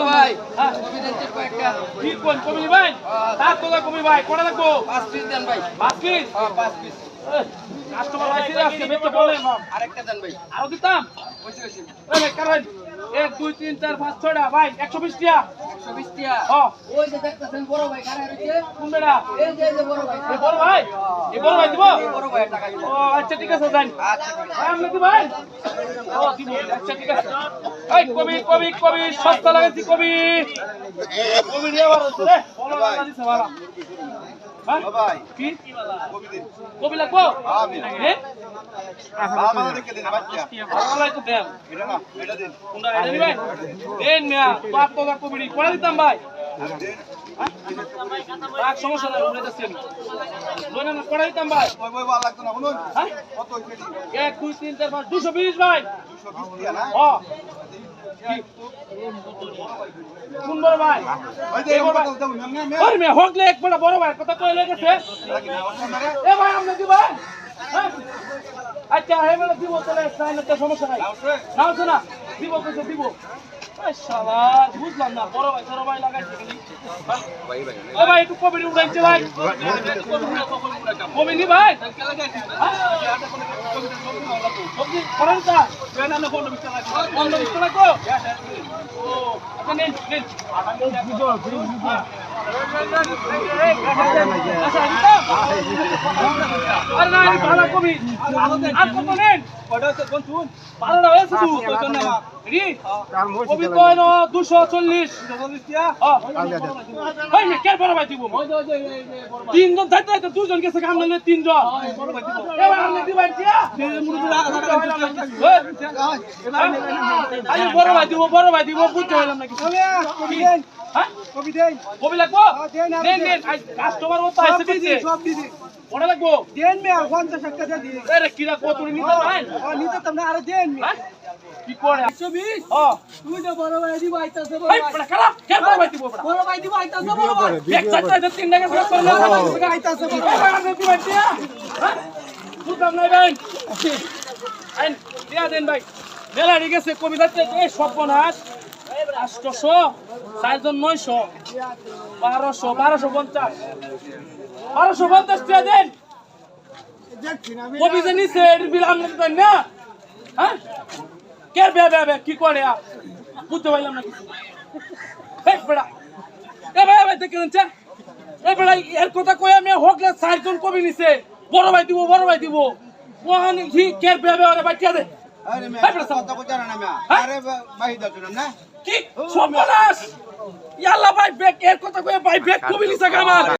ভাই কবি দেন কয়েকটা কি কোন কবি ভাই তার তো কবি ভাই কোটা লাগবো 5 পিস দেন ভাই 5 পিস হ্যাঁ 5 পিস কাস্টমার আইছে আজকে বেচতে বলেন আরেকটা দেন ভাই আরো দিতাম কইছি এই ভাই কারণ 1 2 3 4 5 6টা ভাই 120 টাকা 120 টাকা হ্যাঁ ওই যে দেখতেছেন বড় ভাই কারা রইছে কোন বেড়া এই যে বড় ভাই এই বড় ভাই দিব এই বড় ভাই টাকা দিব ও আচ্ছা ঠিক আছে যাই আচ্ছা ভাই আপনি কি ভাই ও দিব আচ্ছা ঠিক আছে এই কবি সস্তা লাগাইছি কবি নিয়ে আবার হচ্ছে রে বলো লাগা দিছে ভালো হ্যাঁ ভাই কি কবি দিন কবি লাগবো আমি হ্যাঁ বাবা দেখে দিন বাচ্চা ভালো তো দেন এটা না এটা দিন কোনটা এটা নিবে দেন মিয়া তো আপনারা কবি করে দিতাম ভাই রাগ সমস্যা নাই উড়ে যাচ্ছে আমি লোনা না করে দিতাম ভাই ওই ওই ভালো লাগতো না বলুন হ্যাঁ কত হইছে 1 2 3 4 5 220 ভাই 220 দিয়া না হ্যাঁ কোন বড় ভাই ওই যে এবার কথা বলতে না মে ওই মে হকলে এক বড় ভাই কথা কই লেগেছে এ ভাই আপনি কি ভাই হ্যাঁ? আচ্ছা হে বলে দিব তাহলে সাইনতে সমস্যা নাই নাও শোনা দিব কইছে দিব এই শালা বুঝলাম না বড় ভাই লাগাইছে খালি ও ভাই একটু কবি উড়াইছে ভাই কবি নি ভাই কবি করেন তা না না বন্ধ বিস্তার লাগো ও আচ্ছা নেন আরে না ভালো কবি আর কত নেন কয়টা আছে কোন শুন ভালো হয়েছে তুই কত না রি কবি কয় না 240 টিয়া ভাই মে কে বড় ভাই দিব তিনজন যাইতে দুজন গেছে কাম নালে তিনজন বড় ভাই দিব এবার আপনি দিবেন টিয়া আরে বড় ভাই দিব বুঝতে হইলাম নাকি হ্যাঁ কবি দেন কবি লাগবো দেন কাস্টমার ও পাইছে দিতে সব দিদি ওটা লাগবো দেন মে 50 টাকা দিয়ে আরে কি রাখবো তুই নিতে ভাই ও নিতে তোমরা আরো দেন মে কি করে 120 ও তুই যে বড় ভাই দিব আইতাছে ভাই পড়া কালা কে বড় ভাই দিব পড়া বড় ভাই দিব আইতাছে বড় ভাই এক চাচা তিন টাকা ফেরত করে না আইতাছে বড় ভাই আপনি দিবেন টিয়া হ্যাঁ বুঝলাম না ভাই আইন দিয়া দেন ভাই মেলা ঠিক আছে কবিতাতে এই সর্বনাশ 800 চারজন 900 1250 টাকা দেন কবি যে নিছে এর বিল আমরা দেন না হ্যাঁ কে বে কি করে বুঝতে পারলাম না কিছু এই বড়া এ ভাই দেখেন চা এই বড়া এর কথা কই আমি হকলে চারজন কবি নিছে বড় ভাই দিব ওখানে কি কে বে আরে বাচ্চা দে আরে মে কথা কই জানা না মে আরে ভাই দাও না কি সর্বনাশ ইয়াল্লা ভাই বেক এর কথা কই ভাই বেক কবি নিছে আমার